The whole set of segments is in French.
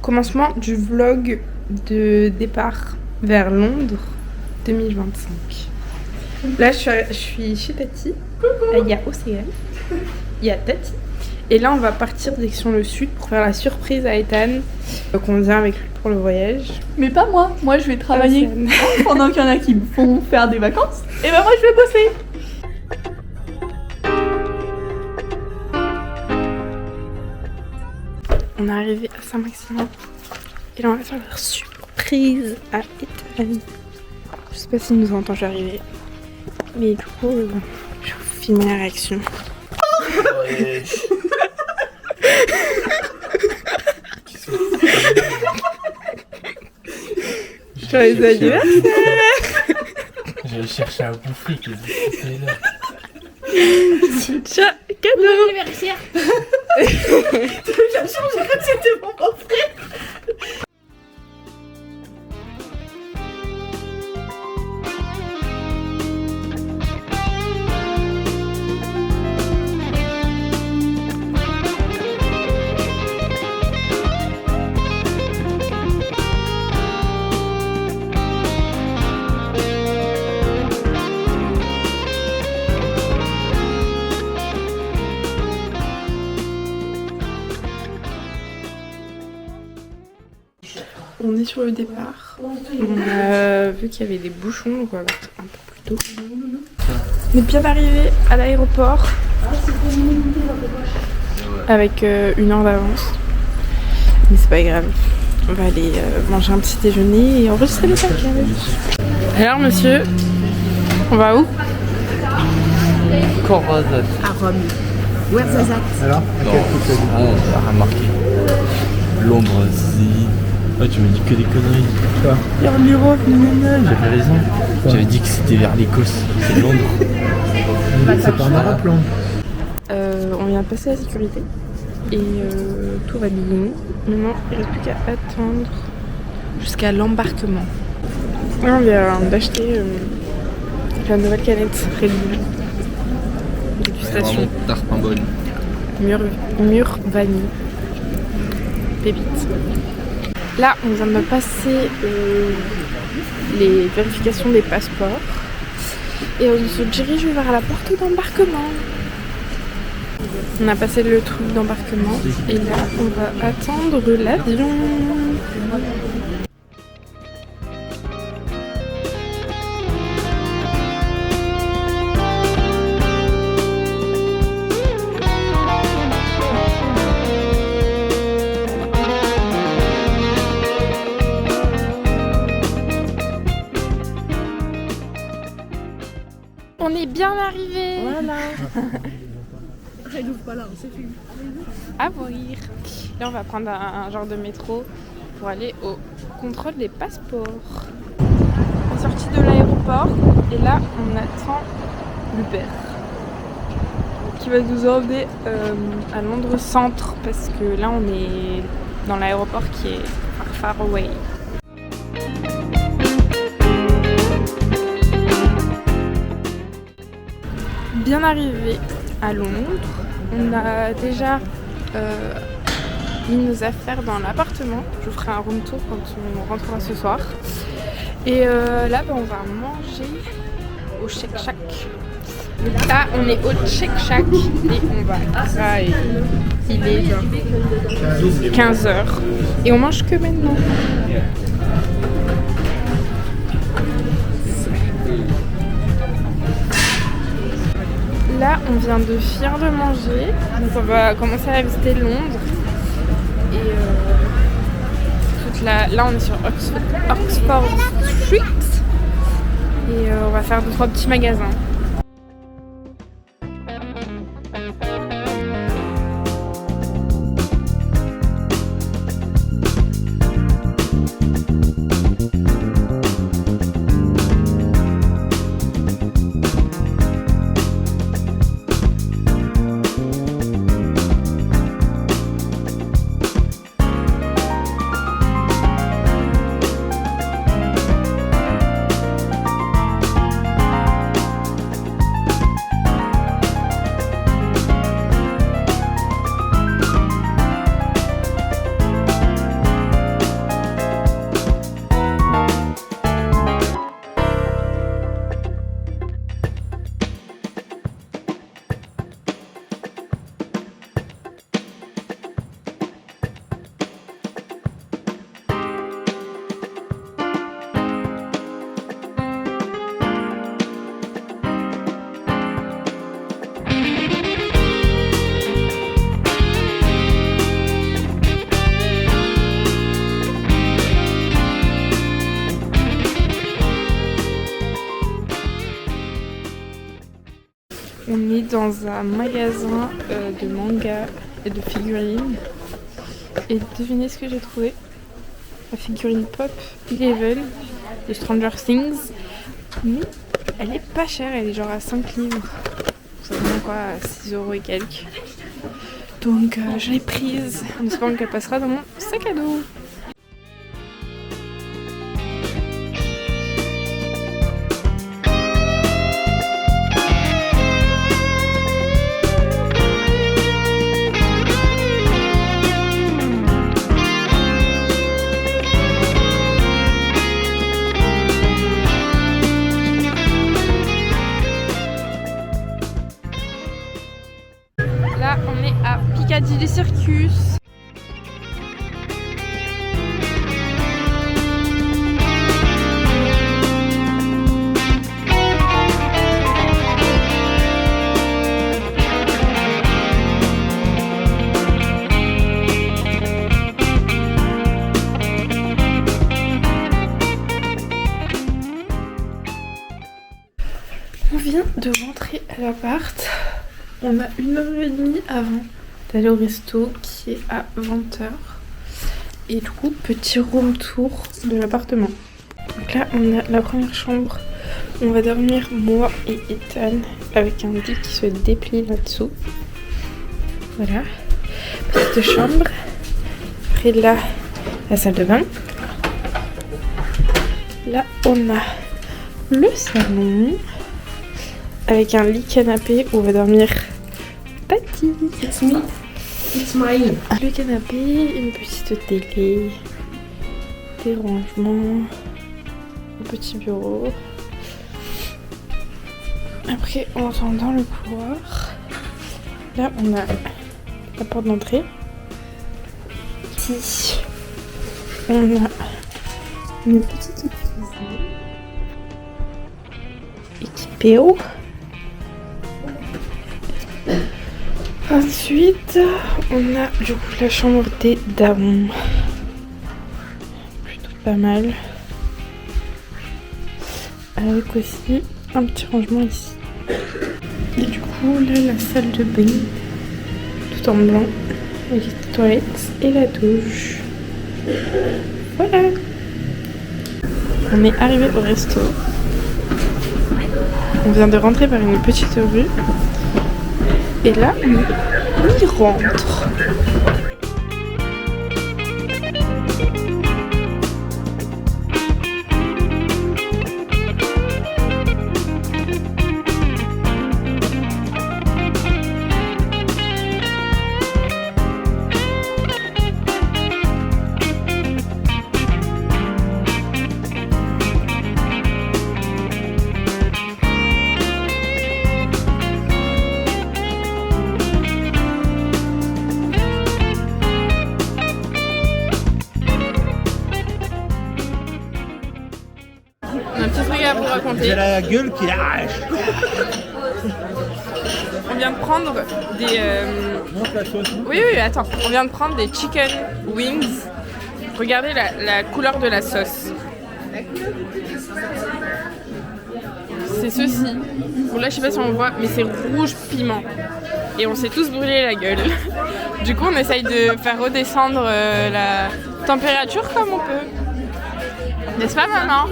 Commencement du vlog de départ vers Londres 2025. Là, je suis chez Tati. Il y a Océane. Il y a Tati. Et là, on va partir direction le sud pour faire la surprise à Ethan. Donc, on vient avec lui pour le voyage. Mais pas moi. Moi, je vais travailler pendant qu'il y en a qui vont faire des vacances. Et ben moi, je vais bosser. On est arrivé à Saint-Maximin. Et là, on va faire la surprise à Ethan. Je sais pas s'il nous entend, j'arrive. Mais du coup, je vais vous filmer la réaction. Joyeux anniversaire. J'ai cherché à bouffer qui était là. Tiens, cadeau. Bon anniversaire. J'ai changé que c'était mon beau-frère. On est sur le départ. On a vu qu'il y avait des bouchons, donc on va partir un peu plus tôt. On est bien arrivé à l'aéroport avec 1 heure d'avance. Mais c'est pas grave. On va aller manger un petit déjeuner et enregistrer le paquet. Alors monsieur, on va où? Corazade. À Rome. Where's that? Alors, à quel coup tu as dit? Ah, j'ai remarqué. Londres, si. Ah, tu m'as dit que des conneries. Quoi? Vers l'Europe, j'avais raison. J'avais dit que c'était vers l'Écosse, c'est Londres. C'est pas en Europe, Londres. On vient de passer la sécurité et tout va bien. Maintenant, il ne reste plus qu'à attendre jusqu'à l'embarquement. Là, on vient d'acheter la nouvelle canette Red Bull. Dégustation. Tarte pas bonne. Mûre vanille. Pépite. Là, on vient de passer les vérifications des passeports et on se dirige vers la porte d'embarquement. On a passé le truc d'embarquement et là, on va attendre l'avion. On est bien arrivé. Voilà. Elle ouvre pas là, c'est fini. À voir. Là, on va prendre un genre de métro pour aller au contrôle des passeports. On est sorti de l'aéroport et là, on attend l'Uber qui va nous emmener à Londres Centre parce que là, on est dans l'aéroport qui est far away. Bien arrivé à Londres, on a déjà mis nos affaires dans l'appartement. Je vous ferai un room tour quand on rentrera ce soir. Et là, on va manger au Shake Shack. Donc là, on est au Shake Shack et on va. Ah, et il est genre 15h et on mange que maintenant. Là, on vient de finir de manger, donc on va commencer à visiter Londres. Et là, on est sur Oxford Street. Et on va faire 2-3 petits magasins. dans un magasin de manga et de figurines. Et devinez ce que j'ai trouvé. La figurine Pop 11 de Stranger Things. Mais elle est pas chère, elle est genre à 5 livres. Ça donne quoi, à 6 € et quelques. Donc je l'ai prise en espérant qu'elle passera dans mon sac à dos. Là, on est à Piccadilly Circus. On vient de rentrer à l'appart. On a 1h30 avant d'aller au resto qui est à 20h. Et du coup, petit room tour de l'appartement. Donc là, on a la première chambre. On va dormir moi et Ethan avec un lit qui se déplie là-dessous. Voilà. Petite chambre. Après là, la salle de bain. Là, on a le salon. Avec un lit canapé où on va dormir Tati. It's me. It's mine. Le canapé, une petite télé, des rangements, un petit bureau. Après, on entend dans le couloir. Là, on a la porte d'entrée. Ici, on a une petite cuisine équipée haut. Ensuite, on a du coup la chambre des darons. Plutôt pas mal. Avec aussi un petit rangement ici. Et du coup, là, la salle de bain. Tout en blanc. Avec les toilettes et la douche. Voilà. On est arrivé au resto. On vient de rentrer par une petite rue. Et là, on y rentre. J'ai la gueule qui arrache. On vient de prendre des... Oui, attends. On vient de prendre des chicken wings. Regardez la couleur de la sauce. C'est ceci. Bon là, je sais pas si on voit, mais c'est rouge piment. Et on s'est tous brûlé la gueule. Du coup, on essaye de faire redescendre la température comme on peut. N'est-ce pas, maman?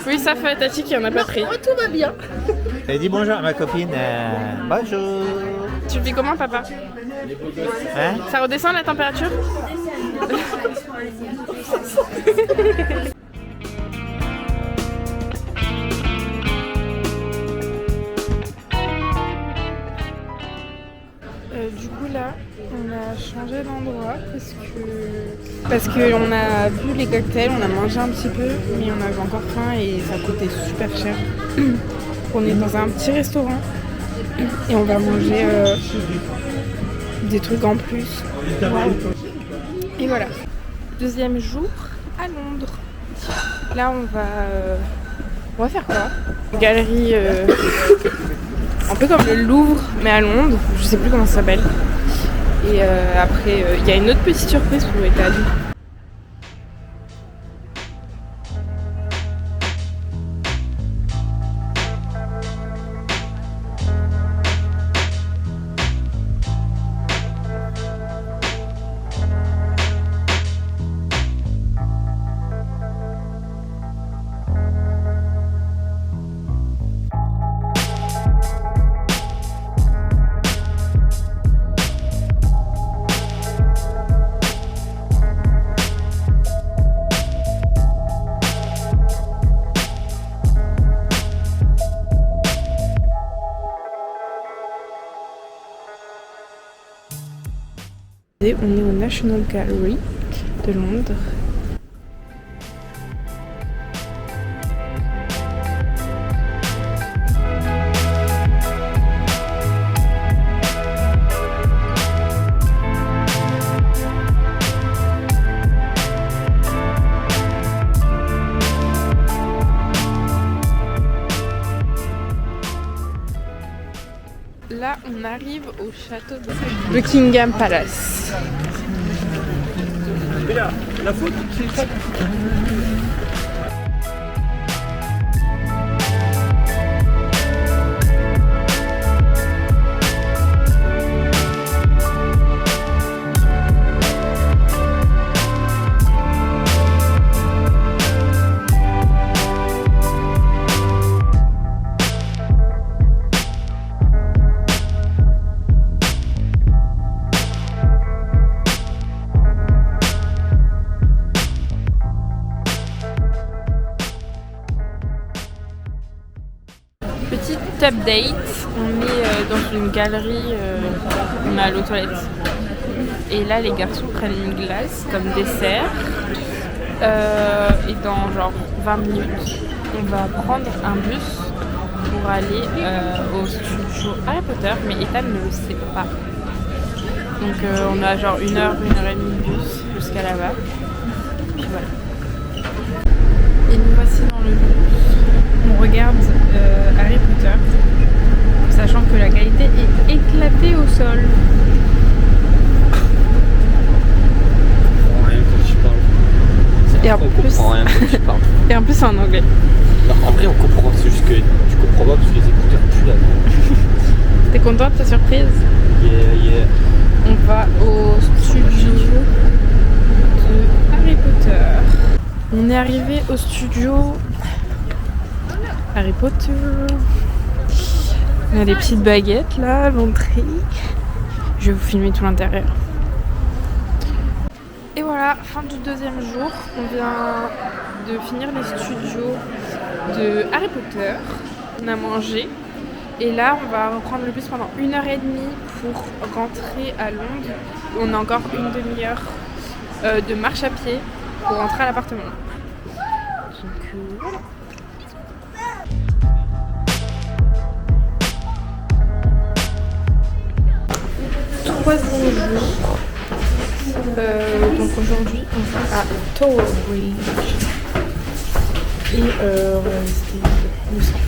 Oui, ça fait Tati qui en a pas pris. Oh, tout va bien. Elle dit bonjour à ma copine. Bonjour. Tu le fais comment, papa? Hein? Ça redescend la température? Du coup là, on a changé d'endroit parce que on a bu les cocktails, on a mangé un petit peu, mais on avait encore faim et ça coûtait super cher. On est dans un petit restaurant et on va manger des trucs en plus. Wow. Et voilà. Deuxième jour à Londres. Là on va faire quoi? Galerie un peu comme le Louvre mais à Londres, je sais plus comment ça s'appelle. Et après il y a une autre petite surprise pour Ethan. Et on est au National Gallery de Londres. Là, on arrive au château de Buckingham Palace. Mais là, la faute, c'est ça. Petit update, on est dans une galerie, on est à l'eau toilette. Et là les garçons prennent une glace comme dessert. Et dans genre 20 minutes, on va prendre un bus pour aller au studio Harry Potter, mais Ethan ne le sait pas. Donc on a genre 1 heure, 1 heure et demie de bus jusqu'à là-bas. Puis voilà. Et nous voici dans le bus. On regarde Harry Potter, sachant que la qualité est éclatée au sol. Rien quand tu parles. Et en On plus, comprend rien quand tu parles. et en plus c'est en anglais. Non, en vrai, on comprend, c'est juste que tu comprends pas parce que les écouteurs puent là. T'es content de ta surprise? Yeah. On va au studio de Harry Potter. On est arrivé au studio Harry Potter. On a des petites baguettes là à l'entrée. Je vais vous filmer tout l'intérieur. Et voilà, fin du 2e jour. On vient de finir les studios de Harry Potter. On a mangé. Et là, on va reprendre le bus pendant 1 heure et demie pour rentrer à Londres. On a encore une demi-heure de marche à pied pour rentrer à l'appartement. Donc voilà. Troisième jour. Donc aujourd'hui, on va à Tower Bridge. Et on va visiter le centre.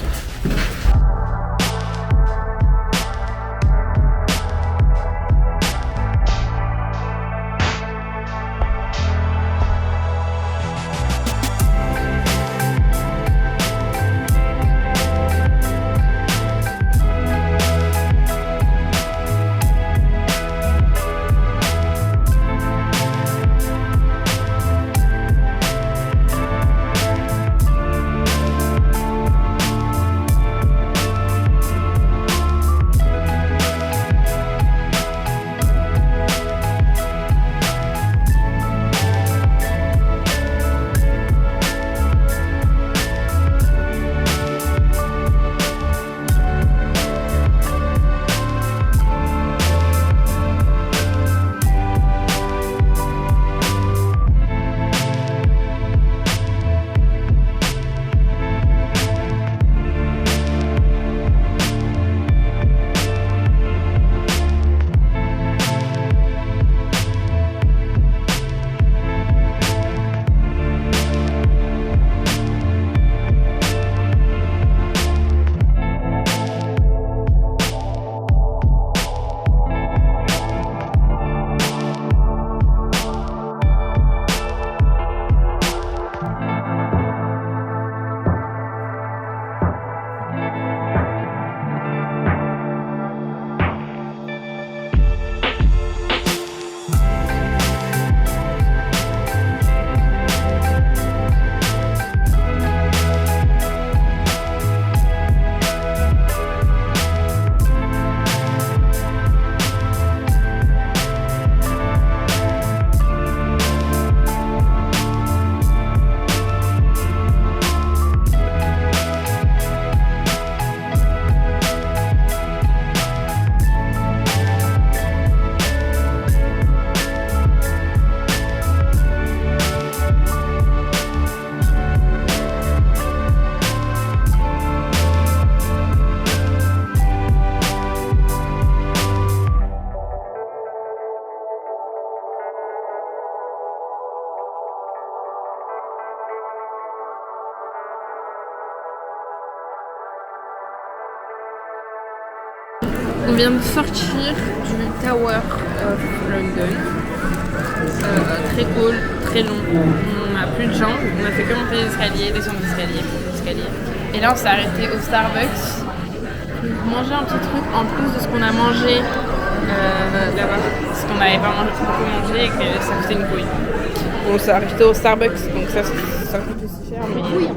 vient de sortir du Tower of London. Très cool, très long. On n'a plus de jambes, on a fait que monter les escaliers, descendre les escaliers. Et là on s'est arrêté au Starbucks pour manger un petit truc en plus de ce qu'on a mangé là-bas. Parce qu'on n'avait pas beaucoup mangé et que ça coûtait une couille. On s'est arrêté au Starbucks, donc ça coûte aussi cher, mais oui.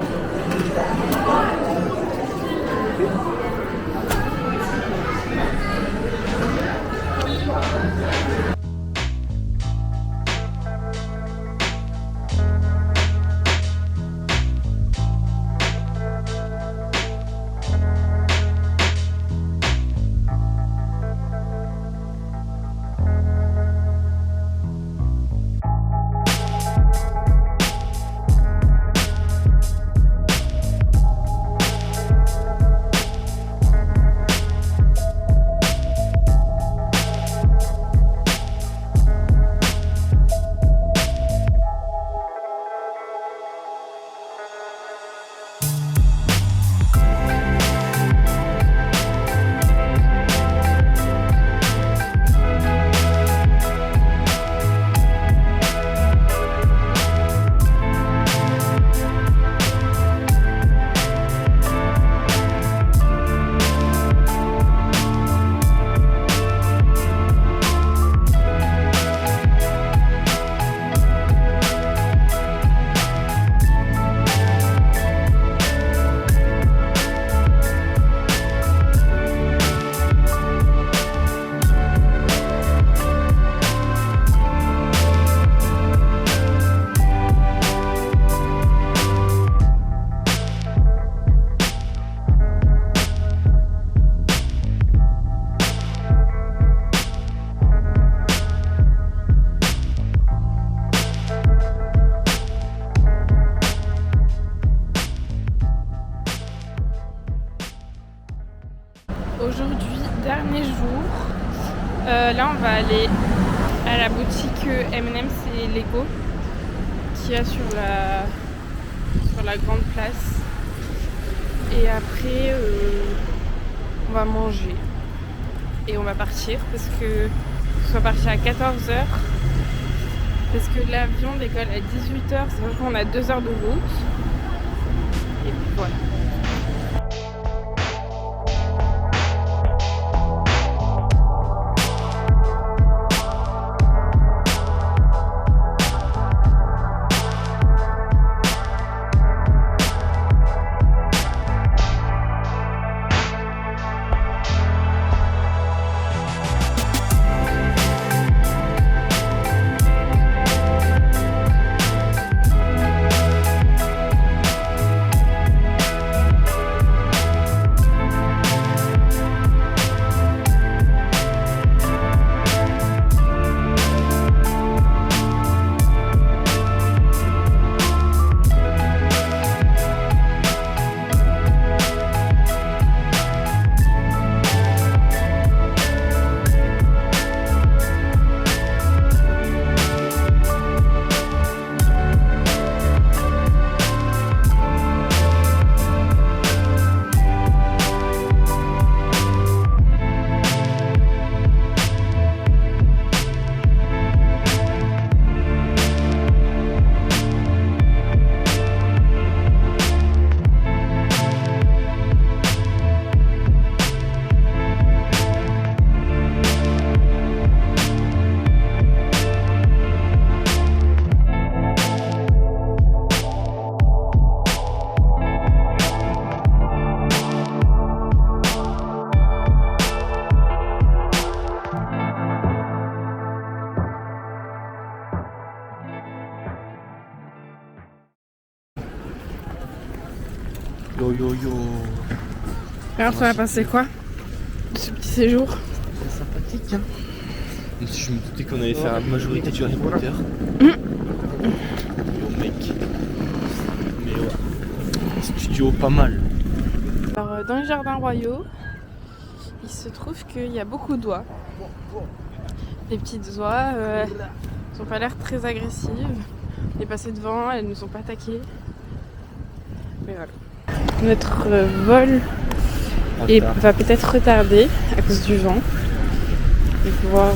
Aujourd'hui, dernier jour. Là, on va aller à la boutique M&M's et Lego qu'il y a sur la grande place. Et après, on va manger. Et on va partir parce que on soit parti à 14h. Parce que l'avion décolle à 18h, c'est-à-dire qu'on a 2 heures de route. Et puis voilà. Yo yo yo. Alors, ça va passer quoi ce petit séjour? C'est sympathique, hein. Même si je me doutais qu'on allait faire la majorité du Harry Potter. Yo mec. Mais ouais. Studio pas mal. Alors, dans les jardins royaux, il se trouve qu'il y a beaucoup d'oies. Les petites oies, elles n'ont pas l'air très agressives. On est passé devant, elles ne nous ont pas attaquées. Mais voilà. Notre vol et va peut-être retarder à cause du vent. Et pouvoir,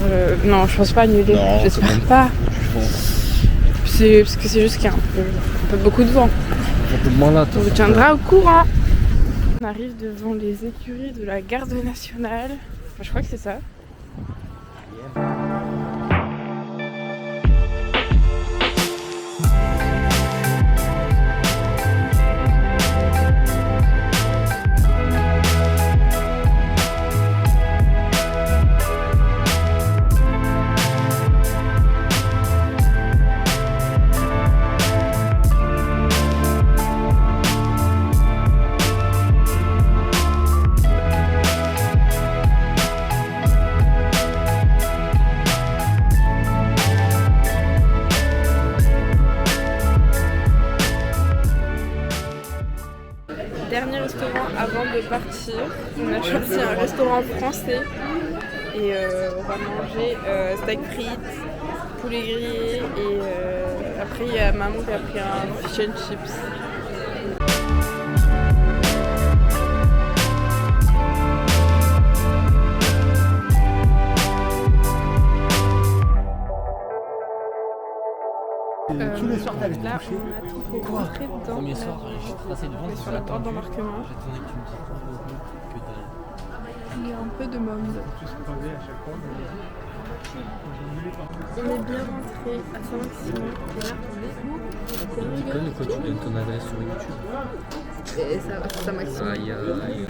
non, je pense pas annuler, j'espère pas. Parce que c'est juste qu'il y a un peu beaucoup de vent. On vous tiendra au courant. On arrive devant les écuries de la garde nationale. Enfin, je crois que c'est ça. Dernier restaurant avant de partir. On a choisi un restaurant français et on va manger steak frites, poulet grillé et après il y a maman qui a pris un fish and chips. Tous les soirs t'allais te Là, coucher. on a tout pour rentrer dedans. Premier soir, j'ai tracé devant. On est sur la porte d'embarquement. J'attendais que tu me dises que dalle. Il y a un peu de monde. On est bien rentré à Saint-Maximin. Et là, Tu connais quoi, tu donnes ton adresse sur YouTube? et ça va, Saint-Maximin. Aïe aïe.